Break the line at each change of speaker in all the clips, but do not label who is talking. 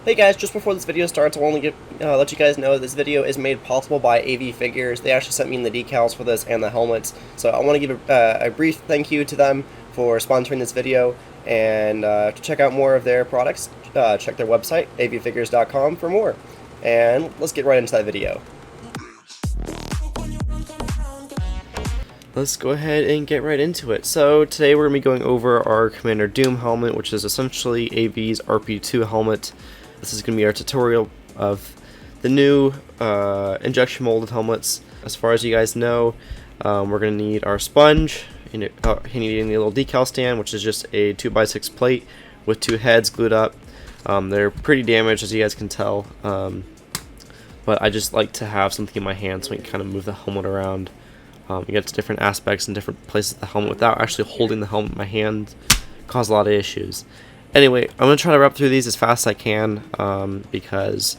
Hey guys, just before this video starts, I want to let you guys know this video is made possible by AVFigures. They actually sent me the decals for this and the helmets, so I want to give a brief thank you to them for sponsoring this video. And to check out more of their products, check their website, AVFigures.com, for more. And let's get right into that video. Let's go ahead and get right into it. So today we're going to be going over our Commander Doom helmet, which is essentially AV's RP2 helmet. This is going to be our tutorial of the new injection molded helmets. As far as you guys know, we're going to need our sponge, needing a little decal stand, which is just a 2x6 plate with two heads glued up. They're pretty damaged, as you guys can tell, but I just like to have something in my hand so I can kind of move the helmet around. You get to different aspects and different places of the helmet without actually holding the helmet in my hand. Cause a lot of issues. Anyway, I'm going to try to wrap through these as fast as I can because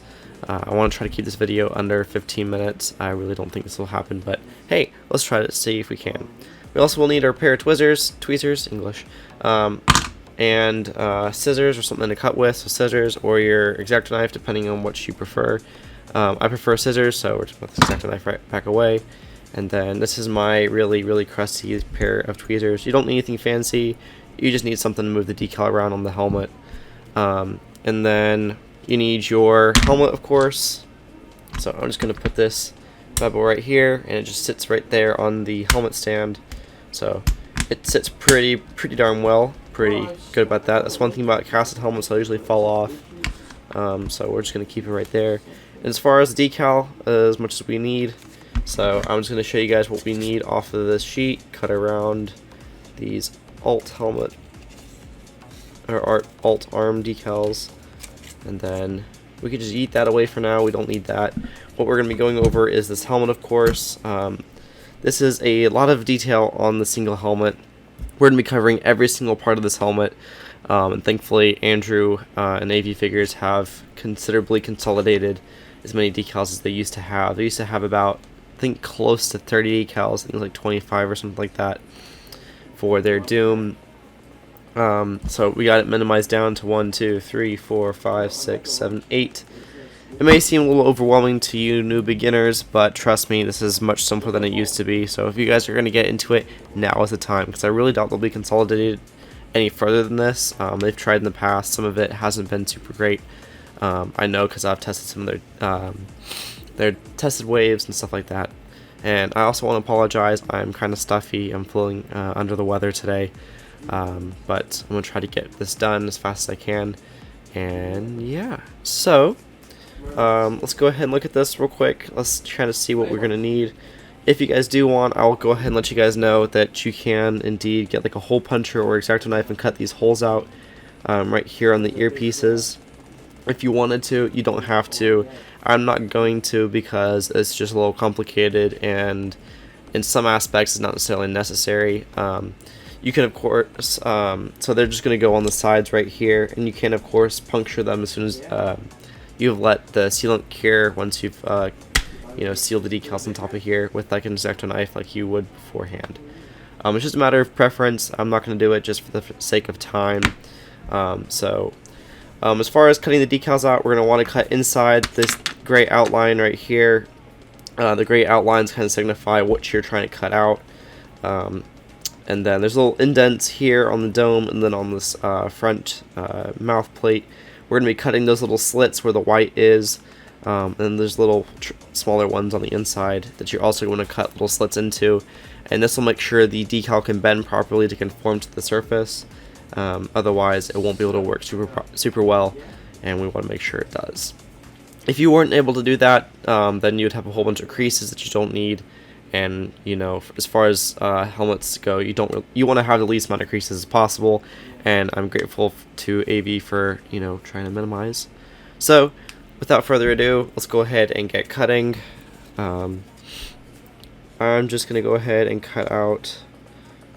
I want to try to keep this video under 15 minutes. I really don't think this will happen, but hey, let's try to see if we can. We also will need our pair of tweezers, English, and scissors or something to cut with, so scissors or your X-Acto knife depending on what you prefer. I prefer scissors, so we're just going to put the X-Acto knife right back away. And then this is my really crusty pair of tweezers. You don't need anything fancy. You just need something to move the decal around on the helmet. And then you need your helmet, of course. So I'm just going to put this bevel right here, and it just sits right there on the helmet stand. So it sits pretty darn well. Pretty good about that. That's one thing about casted helmets, they'll usually fall off. So we're just going to keep it right there. And as far as the decal, as much as we need. So I'm just going to show you guys what we need off of this sheet. Cut around these alt helmet or alt arm decals, and then we could just eat that away for now. We don't need that. What we're going to be going over is this helmet, of course. This is a lot of detail on the single helmet. We're going to be covering every single part of this helmet, and thankfully Andrew and AVFigures have considerably consolidated as many decals as they used to have. They used to have about, I think, close to 30 decals. I think it was like 25 or something like that for their Doom. So we got it minimized down to 1, 2, 3, 4, 5, 6, 7, 8. It may seem a little overwhelming to you new beginners, but trust me, this is much simpler than it used to be. So if you guys are going to get into it, now is the time, because I really doubt they'll be consolidated any further than this. They've tried in the past. Some of it hasn't been super great. I know because I've tested some of their tested waves and stuff like that. And I also want to apologize. I'm kind of stuffy. I'm feeling under the weather today. But I'm going to try to get this done as fast as I can. And yeah. So, let's go ahead and look at this real quick. Let's try to see what we're going to need. If you guys do want, I'll go ahead and let you guys know that you can indeed get like a hole puncher or X-Acto knife and cut these holes out right here on the earpieces. If you wanted to, you don't have to. I'm not going to because it's just a little complicated, and in some aspects it's not necessarily necessary. You can, of course, so they're just going to go on the sides right here, and you can, of course, puncture them as soon as you've let the sealant cure, once you've sealed the decals on top of here with like an X-Acto knife like you would beforehand. It's just a matter of preference. I'm not going to do it just for the sake of time. As far as cutting the decals out, we're going to want to cut inside this gray outline right here. The gray outlines kind of signify what you're trying to cut out. And then there's little indents here on the dome, and then on this front mouth plate, we're going to be cutting those little slits where the white is. And there's little smaller ones on the inside that you're also going to cut little slits into. And this will make sure the decal can bend properly to conform to the surface. Otherwise it won't be able to work super well, and we want to make sure it does. If you weren't able to do that, then you'd have a whole bunch of creases that you don't need. And as far as helmets go, you want to have the least amount of creases as possible, and I'm grateful to AV for trying to minimize. So without further ado, let's go ahead and get cutting. I'm just gonna go ahead and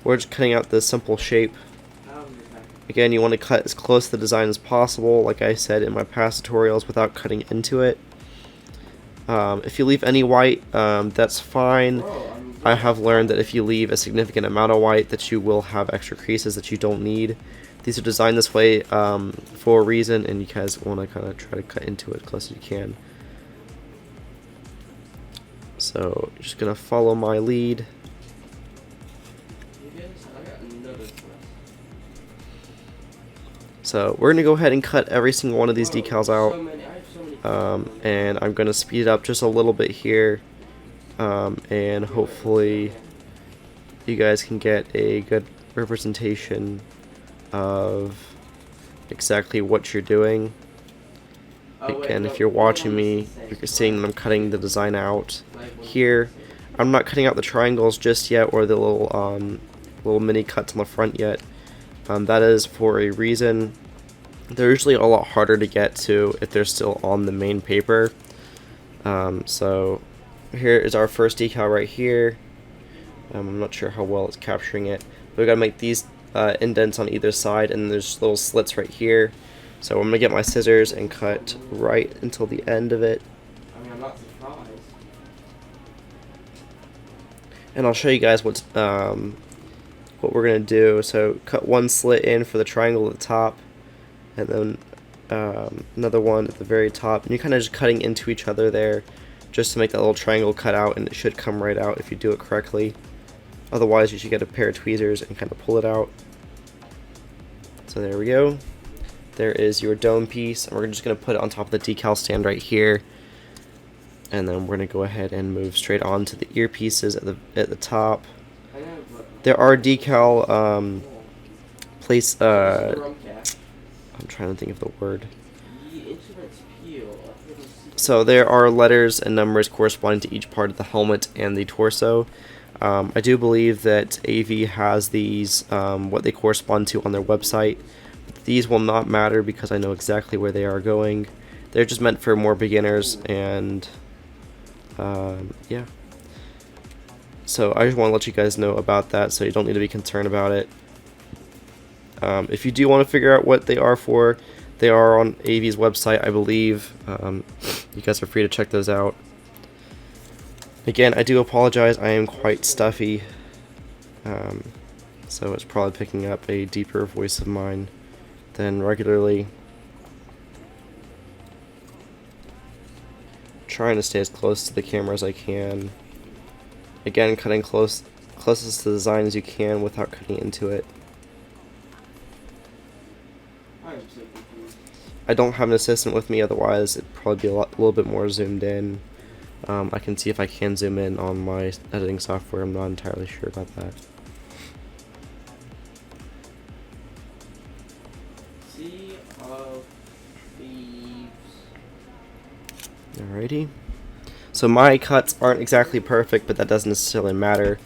we're just cutting out this simple shape. Again, you want to cut as close to the design as possible, like I said in my past tutorials, without cutting into it. If you leave any white, that's fine. I have learned that if you leave a significant amount of white, that you will have extra creases that you don't need. These are designed this way for a reason, and you guys want to kind of try to cut into it as close as you can. So just gonna follow my lead. So we're gonna go ahead and cut every single one of these decals out, and I'm gonna speed it up just a little bit here, and hopefully you guys can get a good representation of exactly what you're doing. Again, if you're watching me, you're seeing that I'm cutting the design out here. I'm not cutting out the triangles just yet, or the little mini cuts on the front yet. That is for a reason. They're usually a lot harder to get to if they're still on the main paper. So here is our first decal right here. I'm not sure how well it's capturing it, but we gotta make these indents on either side, and there's little slits right here. So I'm gonna get my scissors and cut right until the end of it.
I mean, I'm not surprised.
And I'll show you guys what we're gonna do. So cut one slit in for the triangle at the top, and then another one at the very top, and you're kind of just cutting into each other there, just to make that little triangle cut out, and it should come right out if you do it correctly. Otherwise, you should get a pair of tweezers and kind of pull it out. So there we go. There is your dome piece, and we're just going to put it on top of the decal stand right here. And then we're going to go ahead and move straight on to the earpieces at the top. There are decal I'm trying to think of the word. So there are letters and numbers corresponding to each part of the helmet and the torso. I do believe that AV has these, what they correspond to on their website. These will not matter because I know exactly where they are going. They're just meant for more beginners, and yeah. So I just want to let you guys know about that, so you don't need to be concerned about it. If you do want to figure out what they are for, they are on AV's website, I believe. You guys are free to check those out. Again, I do apologize, I am quite stuffy, so it's probably picking up a deeper voice of mine than regularly. Trying to stay as close to the camera as I can. Again, cutting closest to the design as you can without cutting into it. I don't have an assistant with me, otherwise it'd probably be a little bit more zoomed in. I can see if I can zoom in on my editing software. I'm not entirely sure about that. Alrighty. So my cuts aren't exactly perfect, but that doesn't necessarily matter.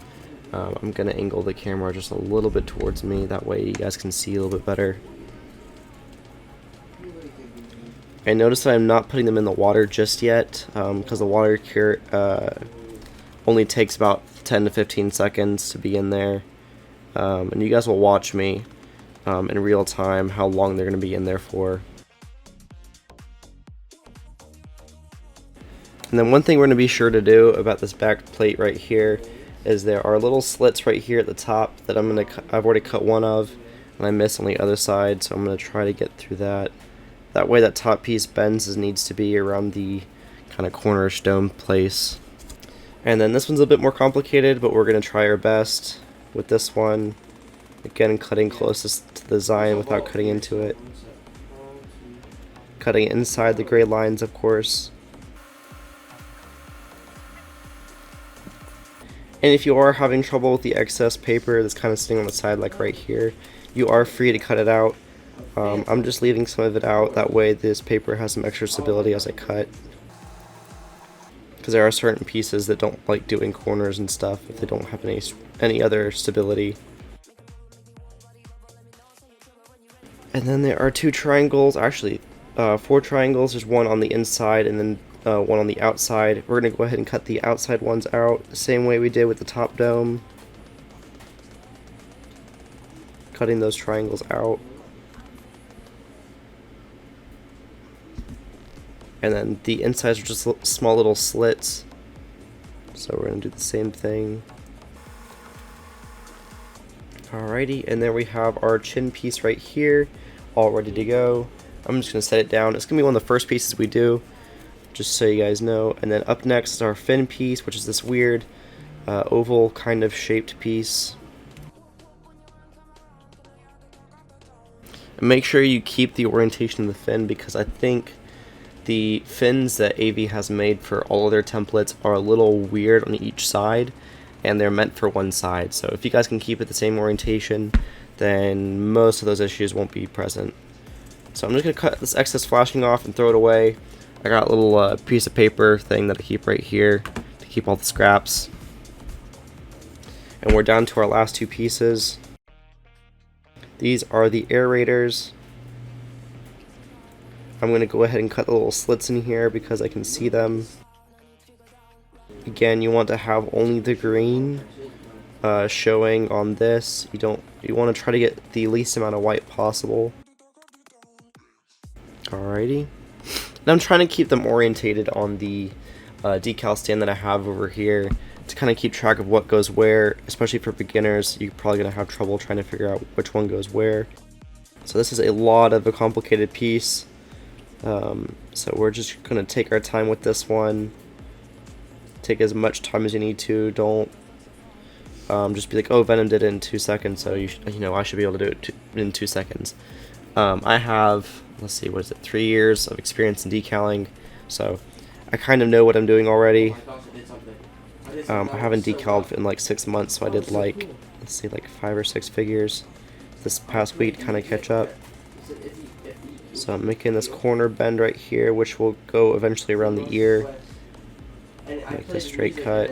I'm going to angle the camera just a little bit towards me, that way you guys can see a little bit better. And notice that I'm not putting them in the water just yet, because the water cure only takes about 10 to 15 seconds to be in there. And you guys will watch me in real time how long they're going to be in there for. And then one thing we're going to be sure to do about this back plate right here is there are little slits right here at the top that I've already cut one of, and I missed on the other side, so I'm going to try to get through that. That way that top piece bends as needs to be around the kind of cornerish dome place. And then this one's a bit more complicated, but we're going to try our best with this one. Again, cutting closest to the design without cutting into it. Cutting inside the gray lines, of course. And if you are having trouble with the excess paper that's kind of sitting on the side, like right here, you are free to cut it out. I'm just leaving some of it out, that way this paper has some extra stability as I cut. Because there are certain pieces that don't like doing corners and stuff if they don't have any other stability. And then there are two triangles, actually 4 triangles. There's one on the inside and then one on the outside. We're going to go ahead and cut the outside ones out the same way we did with the top dome. Cutting those triangles out. And then the insides are just small little slits. So we're going to do the same thing. Alrighty, and then we have our chin piece right here, all ready to go. I'm just going to set it down. It's going to be one of the first pieces we do, just so you guys know. And then up next is our fin piece, which is this weird oval kind of shaped piece. And make sure you keep the orientation of the fin, because I think the fins that AV has made for all of their templates are a little weird on each side, and they're meant for one side. So if you guys can keep it the same orientation, then most of those issues won't be present. So I'm just going to cut this excess flashing off and throw it away. I got a little piece of paper thing that I keep right here to keep all the scraps. And we're down to our last two pieces. These are the aerators. I'm going to go ahead and cut the little slits in here because I can see them. Again, you want to have only the green showing on this. You want to try to get the least amount of white possible. Alrighty. And I'm trying to keep them orientated on the decal stand that I have over here to kind of keep track of what goes where, especially for beginners. You're probably going to have trouble trying to figure out which one goes where. So this is a lot of a complicated piece. So we're just going to take our time with this one. Take as much time as you need to. Don't just be like, oh, Venom did it in 2 seconds, so I should be able to do it in 2 seconds. I have, let's see, what is it, 3 years of experience in decaling, so I kind of know what I'm doing already. I haven't decaled in like 6 months, so I did like, let's see, like 5 or 6 figures this past week to kind of catch up. So I'm making this corner bend right here, which will go eventually around the ear. Make this straight cut.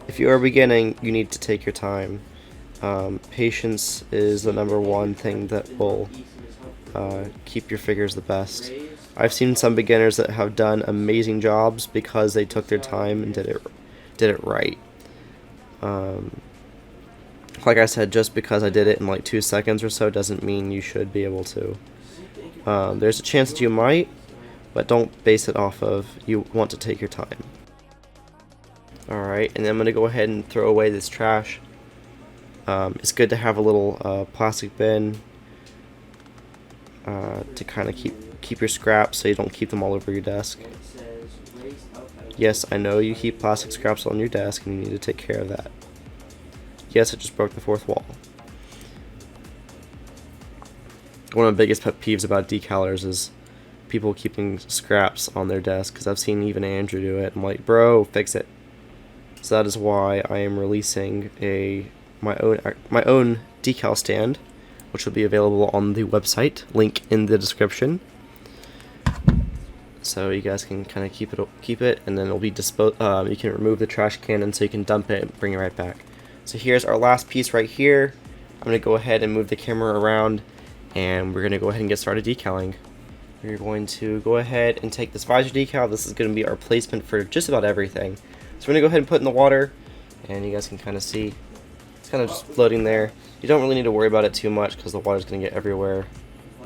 If you are beginning, you need to take your time. Patience is the #1 thing that will keep your figures the best. I've seen some beginners that have done amazing jobs because they took their time and did it right. Like I said, just because I did it in like 2 seconds or so doesn't mean you should be able to. There's a chance that you might, but don't base it off of you want to take your time. Alright, and then I'm going to go ahead and throw away this trash. It's good to have a little plastic bin to kind of keep your scraps so you don't keep them all over your desk. Yes, I know you keep plastic scraps on your desk and you need to take care of that. Yes, it just broke the fourth wall. One of the biggest pet peeves about decalers is people keeping scraps on their desk, because I've seen even Andrew do it. I'm like, bro, fix it. So that is why I am releasing my own decal stand, which will be available on the website, link in the description. So you guys can kind of keep it, and then it'll be you can remove the trash can, and so you can dump it and bring it right back. So here's our last piece right here. I'm going to go ahead and move the camera around, and we're going to go ahead and get started decaling. We're going to go ahead and take this visor decal. This is going to be our placement for just about everything. So we're going to go ahead and put it in the water, and you guys can kind of see it's kind of just floating there. You don't really need to worry about it too much because the water's going to get everywhere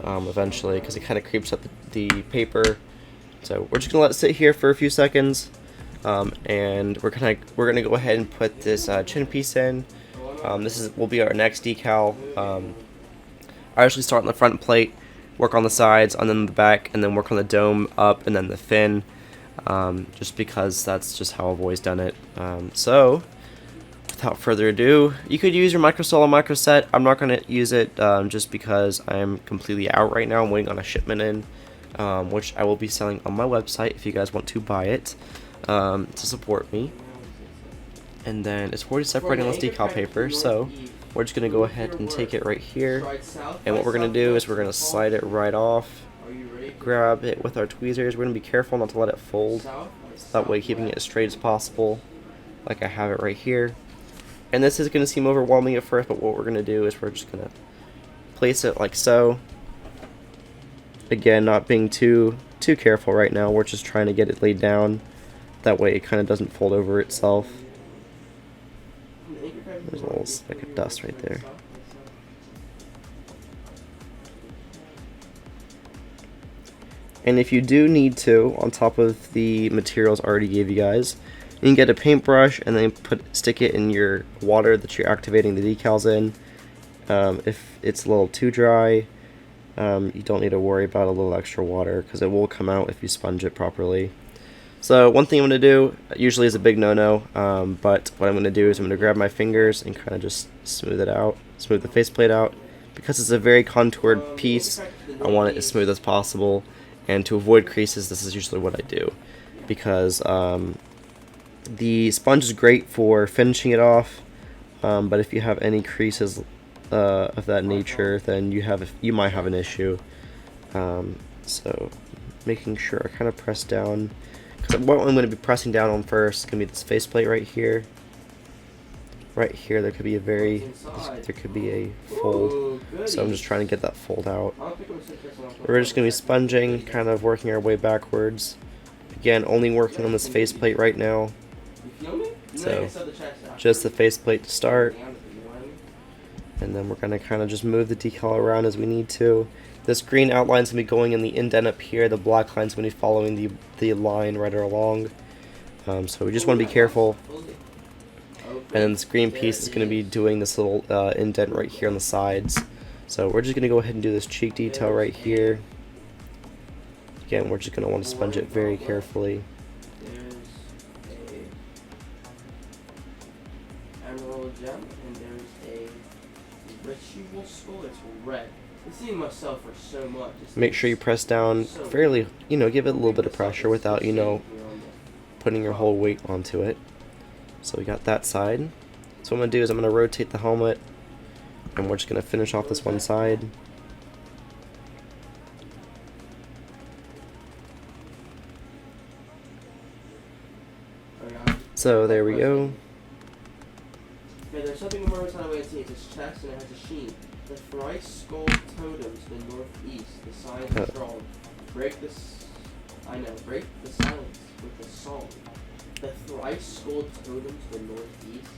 eventually, because it kind of creeps up the paper. So we're just going to let it sit here for a few seconds. And we're gonna go ahead and put this chin piece in. This will be our next decal. I usually start on the front plate, work on the sides, and then the back, and then work on the dome up, and then the fin. Just because that's just how I've always done it. So without further ado, you could use your microsol or microset. I'm not gonna use it just because I'm completely out right now. I'm waiting on a shipment in, which I will be selling on my website if you guys want to buy it. To support me. And then it's already separating this decal paper, so we're just going to go ahead and take it right here, and what we're going to do is we're going to slide it right off, grab it with our tweezers. We're going to be careful not to let it fold, so that way keeping it as straight as possible, like I have it right here. And this is going to seem overwhelming at first, but what we're going to do is we're just going to place it like so. Again, not being too careful right now, we're just trying to get it laid down. That way it kind of doesn't fold over itself. There's a little speck of dust right there. And if you do need to, on top of the materials I already gave you guys, You can get a paintbrush and then stick it in your water that you're activating the decals in. If it's a little too dry, you don't need to worry about a little extra water because it will come out if you sponge it properly. So one thing I'm going to do, usually is a big no-no, but what I'm going to do is I'm going to grab my fingers and kind of just smooth it out, smooth the faceplate out. Because it's a very contoured piece, I want it as smooth as possible, and to avoid creases, this is usually what I do. Because the sponge is great for finishing it off, but if you have any creases of that nature, then you might have an issue. So making sure I kind of press down. Because what I'm going to be pressing down on first is going to be this faceplate right here. Right here, there could be a fold. So I'm just trying to get that fold out. We're just going to be sponging, kind of working our way backwards. Again, only working on this faceplate right now. So just the faceplate to start. And then we're going to kind of just move the decal around as we need to. This green outline is going to be going in the indent up here. The black line is going to be following the line right along. So we just want to be careful. And then this green piece is going to be doing this little indent right here on the sides. So we're just going to go ahead and do this cheek detail right here. Again, we're just going to want to sponge it very carefully.
Emerald gem, and there's a ritual skull. It's red. I've seen myself for so much.
Make sure you press down fairly, give it a little bit of pressure without, putting your whole weight onto it. So we got that side. So what I'm going to do is I'm going to rotate the helmet, and we're just going to finish off this one side. So there we go.
Okay, there's something more on the way to see. It's its chest and it has a sheen. The thrice skull totems to the northeast. The signs are strong. Break the silence with the song. The thrice skull totems to the northeast.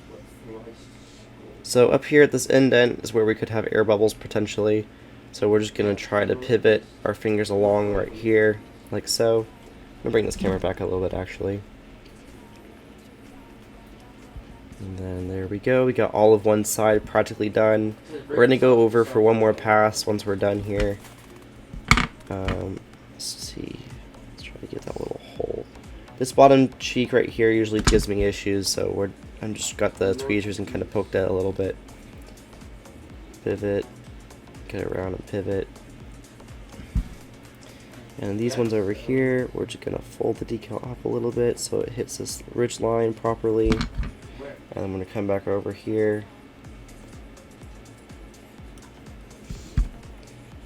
What thrice skull?
So up here at this indent is where we could have air bubbles potentially. So we're just going to try to pivot our fingers along right here, like so. I'm going to bring this camera back a little bit actually. And then there we go, we got all of one side practically done. We're going to go over for one more pass once we're done here. Let's see, let's try to get that little hole. This bottom cheek right here usually gives me issues, so I'm just got the tweezers and kind of poked at it a little bit. Pivot, get it around and pivot. And these ones over here, we're just going to fold the decal up a little bit so it hits this ridge line properly. And I'm going to come back over here.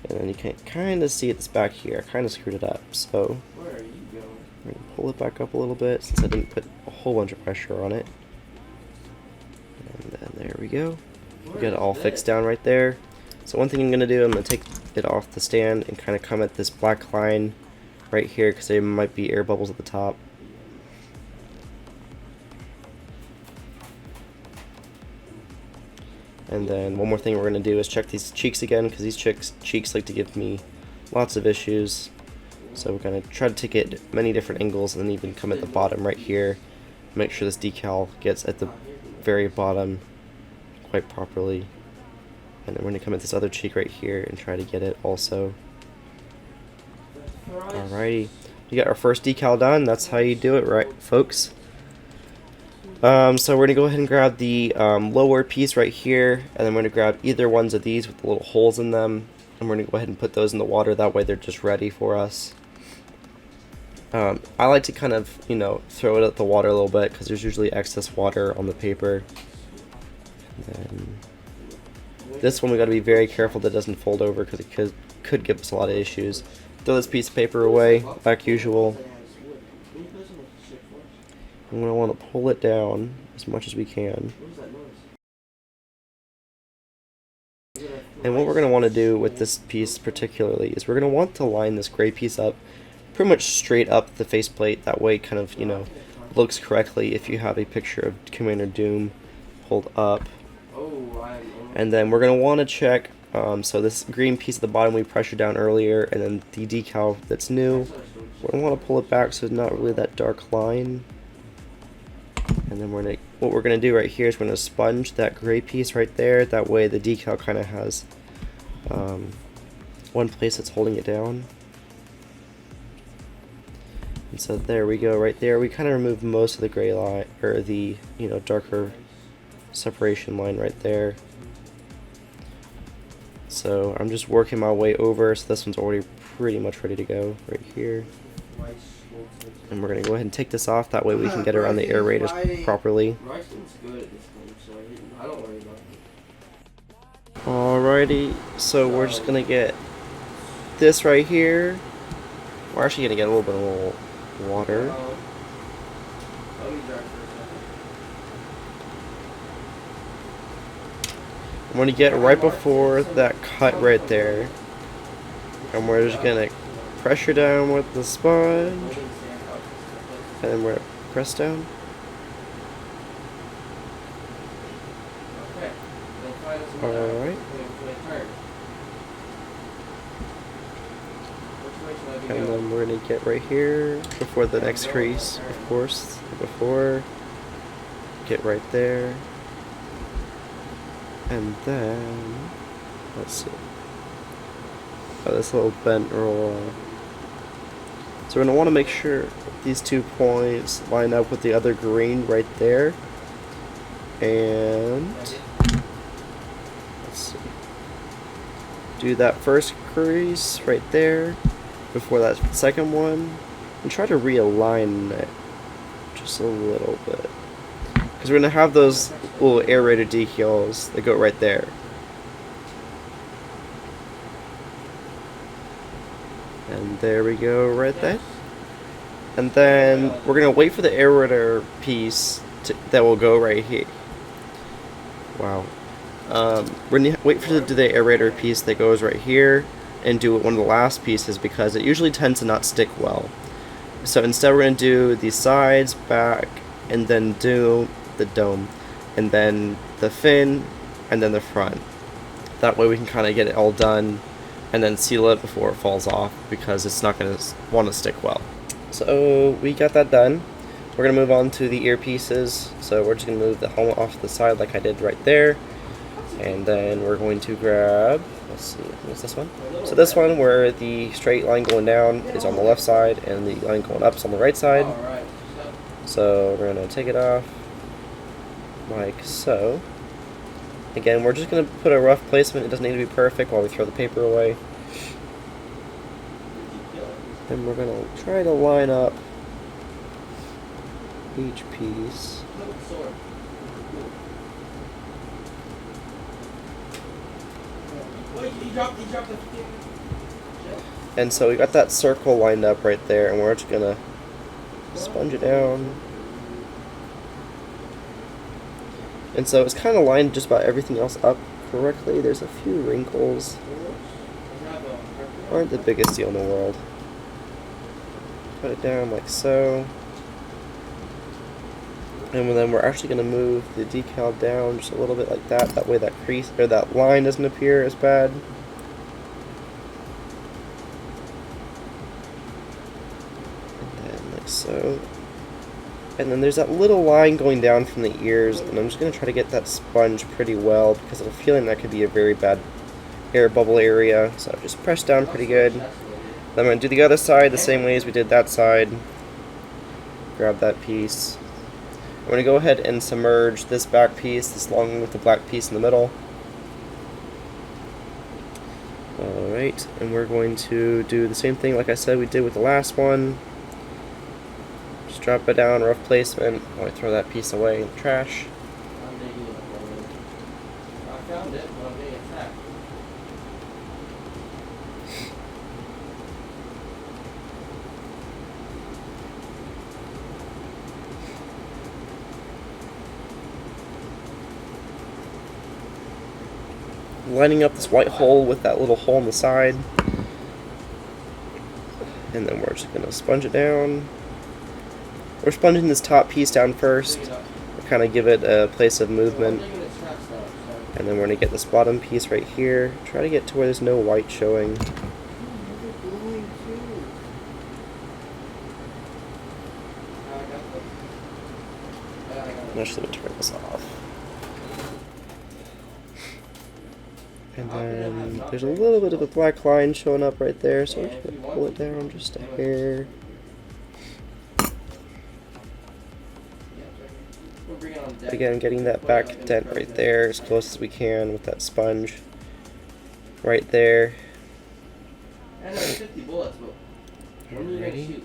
And then you can kind of see it's back here. I kind of screwed it up. So
Where are you going?
I'm going to pull it back up a little bit since I didn't put a whole bunch of pressure on it. And then there we go. We got it all fixed down right there. So one thing I'm going to do, I'm going to take it off the stand and kind of come at this black line right here because there might be air bubbles at the top. And then one more thing we're going to do is check these cheeks again, because these cheeks like to give me lots of issues. So we're going to try to take it at many different angles and then even come at the bottom right here. Make sure this decal gets at the very bottom quite properly. And then we're going to come at this other cheek right here and try to get it also. Alrighty, we got our first decal done. That's how you do it, right, folks? So we're going to go ahead and grab the lower piece right here, and then we're going to grab either ones of these with the little holes in them, and we're going to go ahead and put those in the water. That way they're just ready for us. I like to kind of, throw it at the water a little bit because there's usually excess water on the paper. And then this one we got to be very careful that it doesn't fold over because it could give us a lot of issues. Throw this piece of paper away, like usual. I'm going to want to pull it down as much as we can. And what we're going to want to do with this piece particularly is we're going to want to line this gray piece up pretty much straight up the faceplate. That way it kind of, looks correctly if you have a picture of Commander Doom hold up. And then we're going to want to check, so this green piece at the bottom we pressured down earlier, and then the decal that's new, we're going to want to pull it back so it's not really that dark line. And then what we're gonna do right here is we're gonna sponge that gray piece right there. That way the decal kind of has one place that's holding it down. And so there we go, right there. We kind of removed most of the gray line, or the darker separation line right there. So I'm just working my way over. So this one's already pretty much ready to go right here. And we're gonna go ahead and take this off. That way we can get around the aerators properly. Alrighty, so we're just gonna get this right here. We're actually gonna get a little bit of water. I'm gonna get right before that cut right there, and we're just gonna pressure down with the sponge, and then we're gonna press down. Alright. And then we're gonna get right here before the next crease, of course. Before, get right there. And then, let's see. Oh, this little bent roll. So we're gonna want to make sure these 2 points line up with the other green right there. And let's see. Do that first crease right there before that second one, and try to realign it just a little bit. Because we're going to have those little aerator decals that go right there. And there we go, right there. And then we're going to wait for the aerator piece that will go right here. Wow. We're going to wait for the aerator piece that goes right here and do one of the last pieces because it usually tends to not stick well. So instead we're going to do the sides, back, and then do the dome, and then the fin, and then the front. That way we can kind of get it all done and then seal it before it falls off because it's not going to want to stick well. So we got that done. We're going to move on to the earpieces. So we're just going to move the helmet off to the side like I did right there. And then we're going to grab, let's see, what's this one? So this one where the straight line going down is on the left side and the line going up is on the right side. So we're going to take it off like so. Again, we're just going to put a rough placement. It doesn't need to be perfect while we throw the paper away. And we're going to try to line up each piece. And so we got that circle lined up right there, and we're just gonna sponge it down. And so it's kind of lined just about everything else up correctly. There's a few wrinkles. Aren't the biggest deal in the world. Put it down like so. And then we're actually going to move the decal down just a little bit like that. That way that crease or that line doesn't appear as bad. And then like so. And then there's that little line going down from the ears. And I'm just going to try to get that sponge pretty well because I have a feeling that could be a very bad air bubble area. So just press down pretty good. Then I'm going to do the other side the same way as we did that side. Grab that piece. I'm going to go ahead and submerge this back piece, this long with the black piece in the middle. Alright, and we're going to do the same thing like I said we did with the last one. Just drop it down, rough placement, while I throw that piece away in the trash.
I found it, but I'm getting attacked.
Lining up this white hole with that little hole on the side. And then we're just going to sponge it down. We're sponging this top piece down first to kind of give it a place of movement. And then we're going to get this bottom piece right here. Try to get to where there's no white showing. Actually, let me turn this off. And then there's a little bit of a black line showing up right there, so we're just going to pull it down just a hair. Again, getting that back dent right there as close as we can with that sponge. Right there. Alrighty.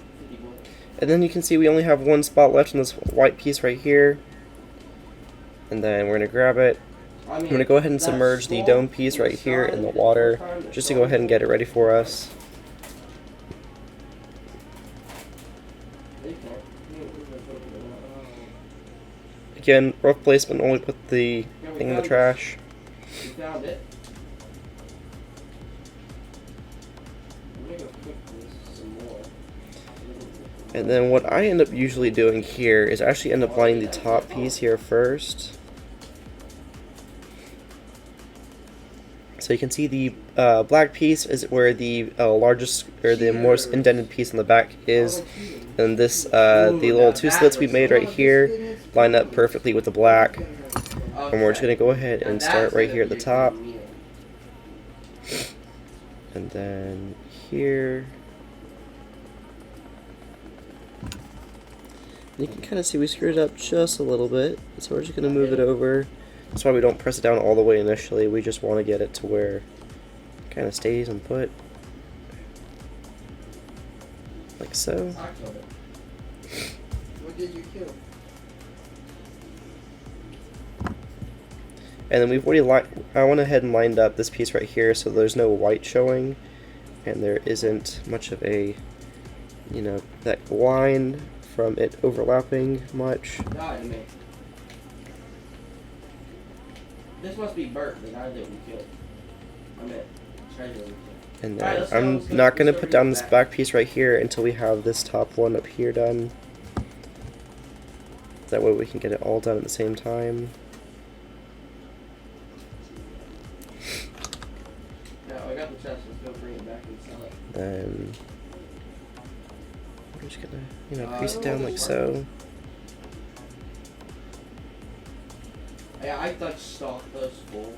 And then you can see we only have one spot left in this white piece right here. And then we're going to grab it. I'm going to go ahead and submerge the dome piece right here in the water just to go ahead and get it ready for us. Again, rough placement, only put the thing in the trash. And then what I end up usually doing here is actually end up lining the top piece here first. So you can see the black piece is where the largest or the most indented piece in the back is, and this the little two slits we made right here line up perfectly with the black. And we're just gonna go ahead and start right here at the top, and then here. You can kind of see we screwed it up just a little bit, so we're just going to move it over. That's why we don't press it down all the way initially. We just want to get it to where it kind of stays and put. Like so.
What did you kill?
And then we've already I went ahead and lined up this piece right here so there's no white showing. And there isn't much of a, you know, that line from it overlapping much.
This must be Bert, the guy that we killed. I meant treasure.
And then I'm not going to put down this back piece right here until we have this top one up here done. That way we can get it all done at the same time.
Yeah, I got the chest. Let's go bring it back and sell it.
Then we're just gonna, you know, crease it down like so.
Yeah, I touched stock those full.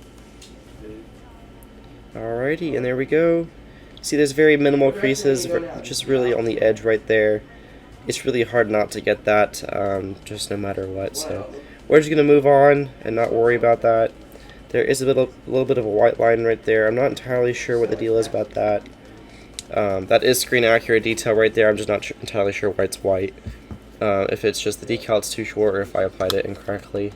Alrighty, and there we go. See, there's very minimal creases, just really on the edge right there. It's really hard not to get that, just no matter what. So we're just gonna move on and not worry about that. There is a little bit of a white line right there. I'm not entirely sure what the deal is about that. That is screen accurate detail right there. I'm just not entirely sure why it's white. If it's just the decal it's too short, or if I applied it incorrectly.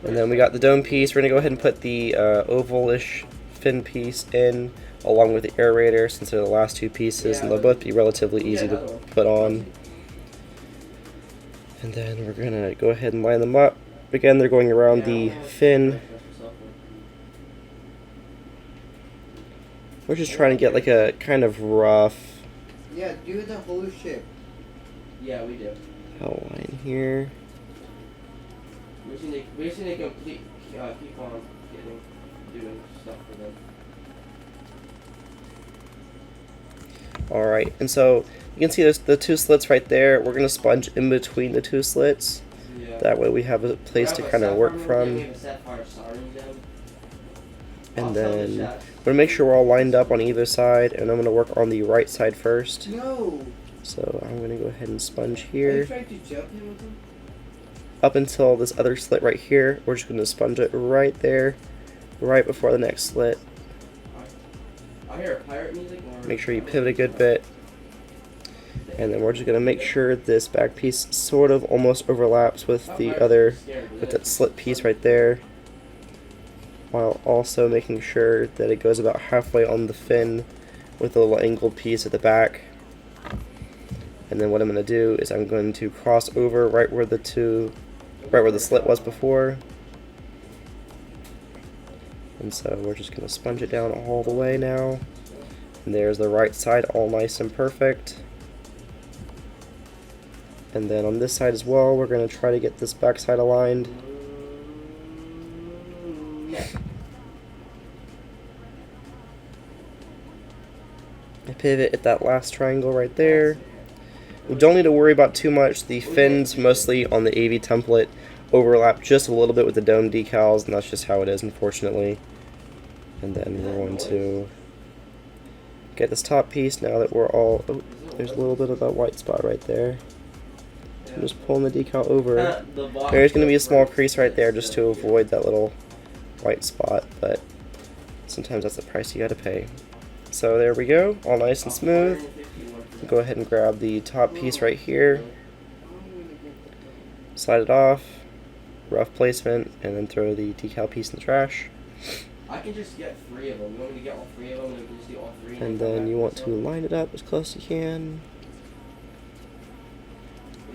And then we got the dome piece. We're going to go ahead and put the ovalish fin piece in along with the aerator, since they're the last two pieces, and they'll both be relatively easy to put on. And then we're going to go ahead and line them up. Again, they're going around the fin. We're just trying to get like a kind of rough.
Yeah, do the whole ship. Yeah, we do.
Outline here.
We just need to keep on doing stuff for them.
Alright, and so you can see there's the two slits right there. We're going to sponge in between the two slits. Yeah. That way we have a place to kind of work from. And then I'm going to make sure we're all lined up on either side, and I'm going to work on the right side first.
No.
So I'm going to go ahead and sponge here.
Are you trying to jump him with him?
Up until this other slit right here, we're just going to sponge it right there, right before the next slit.
I hear pirate music.
Make sure you pivot a good bit. And then we're just going to make sure this back piece sort of almost overlaps with the other, with that slit piece right there, while also making sure that it goes about halfway on the fin with a little angled piece at the back. And then what I'm going to do is I'm going to cross over right where the slit was before. And so we're just going to sponge it down all the way now. And there's the right side all nice and perfect. And then on this side as well, we're going to try to get this back side aligned. I pivot at that last triangle right there. We don't need to worry about too much. The fins, mostly on the AV template, overlap just a little bit with the dome decals, and that's just how it is, unfortunately. And then we're going to get this top piece now that we're all... Oh, there's a little bit of that white spot right there. So I'm just pulling the decal over. There's going to be a small crease right there just to avoid that little white spot, but sometimes that's the price you gotta pay. So there we go, all nice and smooth. Go ahead and grab the top piece right here, slide it off, rough placement, and then throw the decal piece in the trash.
I can just get 3 of them. You want me to get all 3 of them, and we can just do all 3?
And then you want to line it up as close as you can.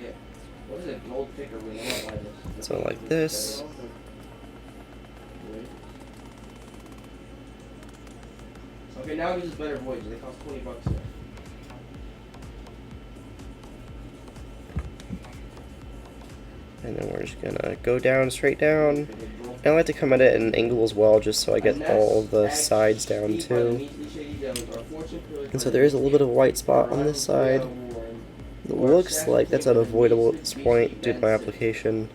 Yeah. What is a gold picker ring? I don't like this.
So like this.
Okay, now we use better voids. They cost $20 here.
And then we're just gonna go down, straight down. And I like to come at it at an angle as well, just so I get all the sides down too. And so there is a little bit of a white spot on this side. It looks like that's unavoidable at this point due to my application,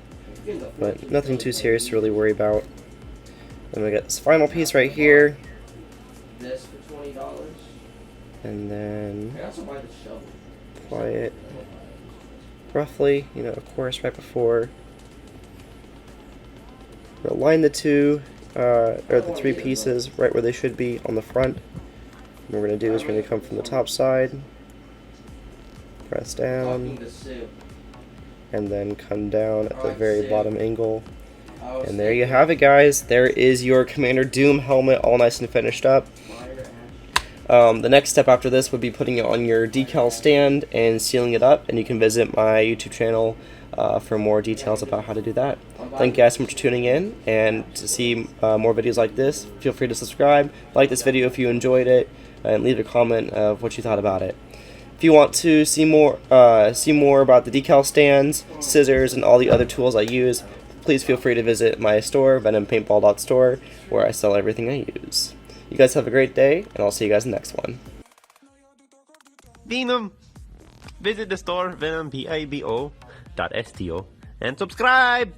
but nothing too serious to really worry about. I'm gonna get this final piece right here.
This for $20.
And then
I also buy the shovel.
apply it roughly, you know, of course, right before. We're gonna line the two, or the 3 pieces right where they should be on the front. What we're gonna do is we're gonna come from the top side, press down, and then come down at the very bottom angle. And there you have it, guys. There is your Commander Doom helmet, all nice and finished up. The next step after this would be putting it on your decal stand and sealing it up, and you can visit my YouTube channel for more details about how to do that. Thank you guys so much for tuning in, and to see more videos like this, feel free to subscribe, like this video if you enjoyed it, and leave a comment of what you thought about it. If you want to see more about the decal stands, scissors, and all the other tools I use, please feel free to visit my store, VenomPaintball.store, where I sell everything I use. You guys have a great day, and I'll see you guys in the next one.
Venom! Visit the store, VenomPaintball.store, and subscribe!